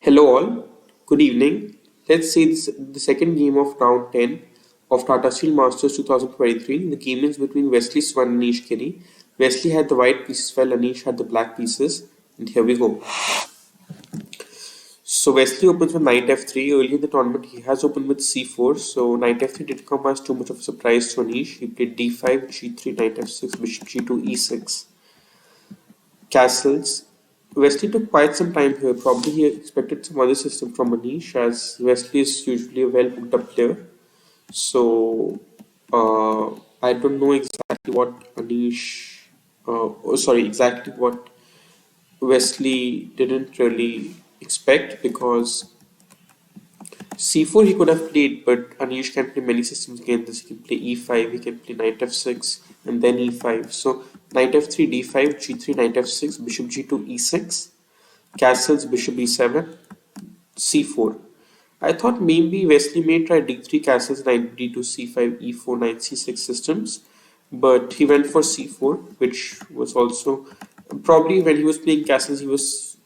Hello all, good evening. Let's see the second game of round 10 of Tata Steel Masters 2023. The game is between Wesley Swan and Anish Giri. Wesley had the white pieces while Anish had the black pieces. And here we go. So Wesley opens with knight f3. Earlier in the tournament he has opened with c4. So knight f3 did come as too much of a surprise to Anish. He played d5, g3, knight f6, bishop g2, e6. Castles. Wesley took quite some time here. Probably he expected some other system from Anish, as Wesley is usually a well booked up player. So I don't know exactly what exactly what Wesley didn't really expect, because c4 he could have played, but Anish can play many systems against this. He can play e5, he can play knight f6, and then e5. So knight f3, d5, g3, knight f6, bishop g2, e6, castles, bishop e7, c4. I thought maybe Wesley may try d3 castles, knight d2, c5, e4, knight c6 systems, but he went for c4, which was also probably when he was playing castles, he was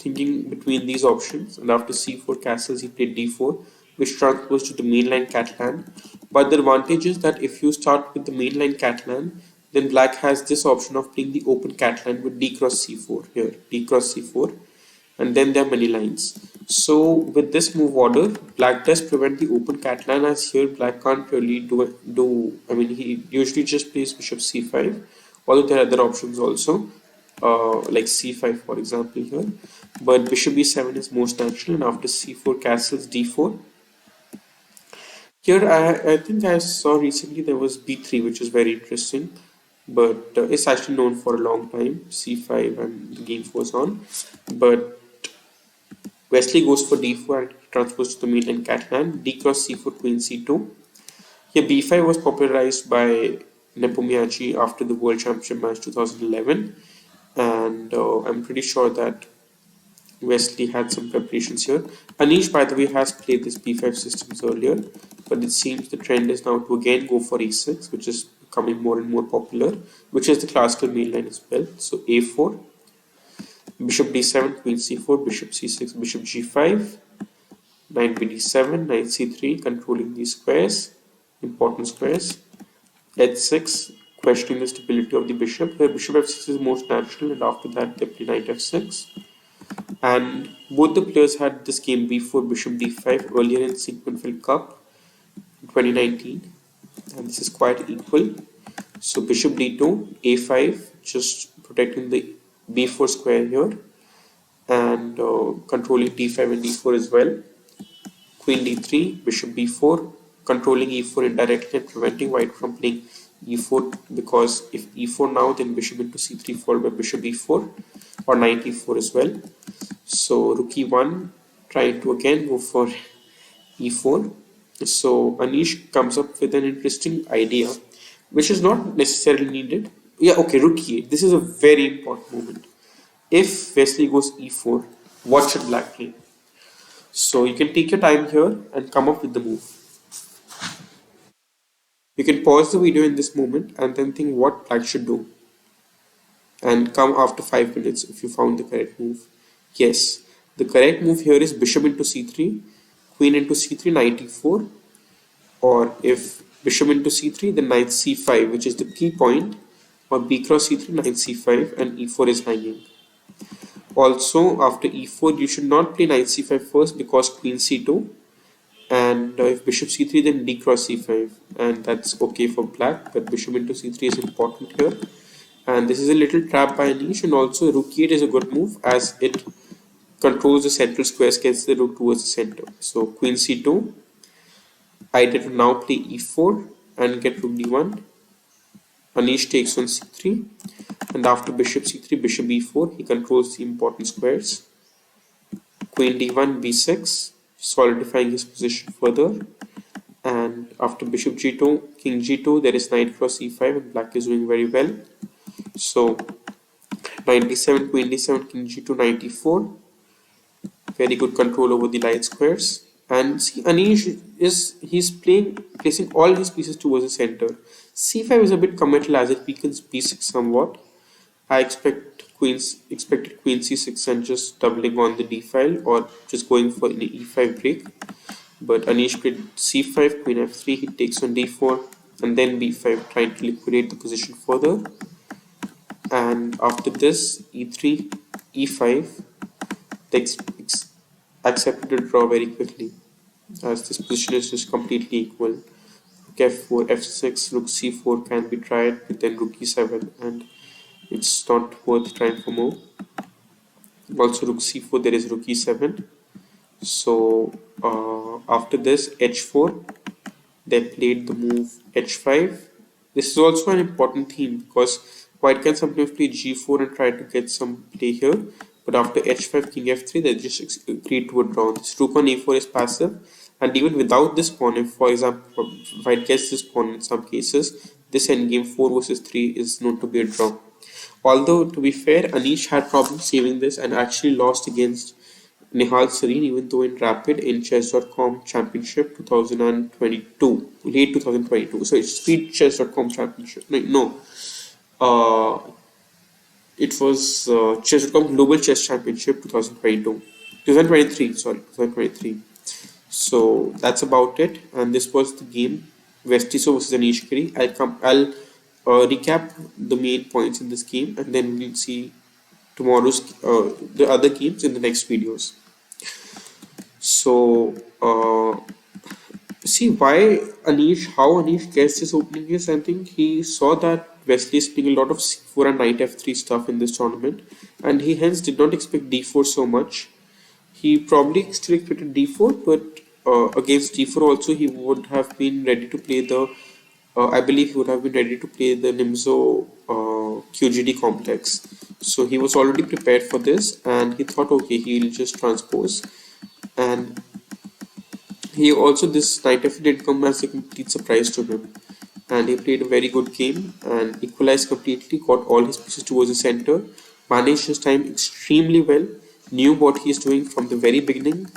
thinking between these options, and after c4 castles, he played d4, which transposed to the mainline Catalan. But the advantage is that if you start with the mainline Catalan, then black has this option of playing the open Catalan with d cross c4 here, d cross c4, and then there are many lines. So with this move order, black does prevent the open Catalan, as here black can't really do. I mean, he usually just plays bishop c5, although there are other options also, like c5 for example here. But bishop e7 is most natural, and after c4 castles d4. Here I think I saw recently there was b3, which is very interesting, but it's actually known for a long time, c5, and the game goes on. But Wesley goes for d4 and transposes to the mainland Catalan. D cross c4, queen c2. Here b5 was popularized by Nepomniachtchi after the World Championship match 2011, and I'm pretty sure that Wesley had some preparations here. Anish, by the way, has played this b5 systems earlier, but it seems the trend is now to again go for e6, which is becoming more and more popular, which is the classical mainline as well. So a4, bishop d7, queen c4, bishop c6, bishop g5, knight bd7, knight c3, controlling these squares, important squares, h6, questioning the stability of the bishop. Here bishop f6 is most natural, and after that they play knight f6. And both the players had this game b4, bishop d5 earlier in Sequenville Cup in 2019, and this is quite equal. So bishop d2, a5, just protecting the b4 square here, and controlling d5 and d4 as well. Queen d3, bishop b4, controlling e4 indirectly and preventing white from playing e4, because if e4 now, then bishop into c3 followed by bishop e4, or knight e4 as well. So rook e1, trying to again go for e4. So Anish comes up with an interesting idea, which is not necessarily needed. Yeah, okay, rook e8. This is a very important moment. If Wesley goes e4, what should black play? So you can take your time here and come up with the move. You can pause the video in this moment and then think what black should do, and come after 5 minutes if you found the correct move. Yes, the correct move here is bishop into c3, queen into c3, knight e4, or if bishop into c3, then knight c5, which is the key point, or b cross c3, knight c5, and e4 is hanging. Also, after e4, you should not play knight c5 first, because queen c2, and if bishop c3, then d cross c5, and that's okay for black, but bishop into c3 is important here. And this is a little trap by Anish, and also rook e8 is a good move, as it controls the central squares, gets the rook towards the center. So queen c2, I did now play e4 and get rook d1. Anish takes on c3, and after bishop c3, bishop e4, he controls the important squares. Queen d1, b6, solidifying his position further. And after bishop g2, king g2, there is knight cross e5, and black is doing very well. So knight d7, queen d7, king g2, knight e4. Very good control over the light squares. And see, Anish he's placing all his pieces towards the center. c5 is a bit committal, as it weakens b6 somewhat. I expect expected queen c6 and just doubling on the d file, or just going for an e5 break. But Anish played c5, queen f3, he takes on d4, and then b5, trying to liquidate the position further. And after this, e3, e5, they accepted a draw very quickly, as this position is just completely equal. Rook f4, f6, rook c4 can be tried, but then rook e7, and it's not worth trying for more. Also, rook c4, there is rook e7. So, after this, h4, they played the move h5. This is also an important theme because white can sometimes play g4 and try to get some play here, but after h5, king f3, they just agreed to a draw. This rook on e4 is passive, and even without this pawn, if for example white gets this pawn in some cases, this endgame 4 versus 3 is known to be a draw. Although, to be fair, Anish had problems saving this and actually lost against Nihal Sareen, even though in Rapid in Chess.com Championship 2022, late 2022. So it's Speed Chess.com Championship. No, uh, it was Chess.com Global Chess Championship 2022. 2023, sorry, 2023. So that's about it. And this was the game, Vestiso versus Anish Giri. I'll recap the main points in this game, and then we'll see tomorrow's the other games in the next videos. So, see why how Anish guessed his opening is. I think he saw that Wesley is playing a lot of c4 and knight f3 stuff in this tournament, and he hence did not expect d4 so much. He probably still expected d4, but against d4 also he would have been ready to play the. I believe he would have been ready to play the Nimzo QGD complex. So he was already prepared for this, and he thought, okay, he'll just transpose. And he also, this knight f did come as a complete surprise to him, and he played a very good game and equalized completely, got all his pieces towards the center, managed his time extremely well, knew what he's doing from the very beginning.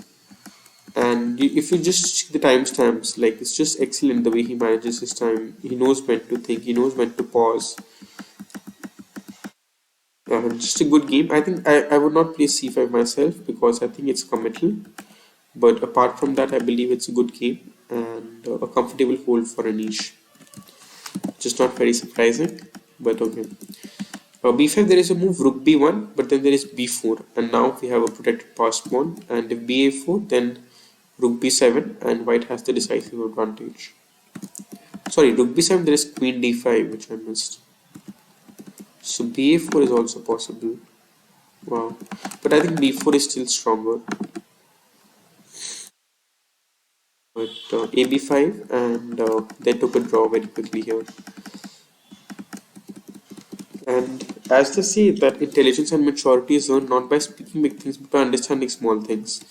And if you just see the timestamps, like, it's just excellent the way he manages his time. He knows when to think, he knows when to pause. Just a good game. I think I would not play c5 myself because I think it's committal. But apart from that, I believe it's a good game and a comfortable hold for Anish. Just not very surprising, but okay. b5, there is a move rook b1, but then there is b4, and now we have a protected passed pawn. And if ba4, then rook b7, and white has the decisive advantage. Sorry, rook b7, there is queen d5, which I missed. So ba4 is also possible. Wow, but I think b4 is still stronger. But ab5, and they took a draw very quickly here. And as they say, that intelligence and maturity is earned not by speaking big things but by understanding small things.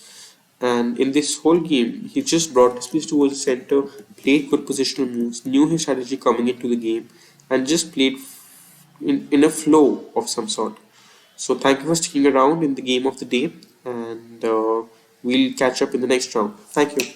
And in this whole game, he just brought his piece towards the center, played good positional moves, knew his strategy coming into the game, and just played in a flow of some sort. So thank you for sticking around in the game of the day, and we'll catch up in the next round. Thank you.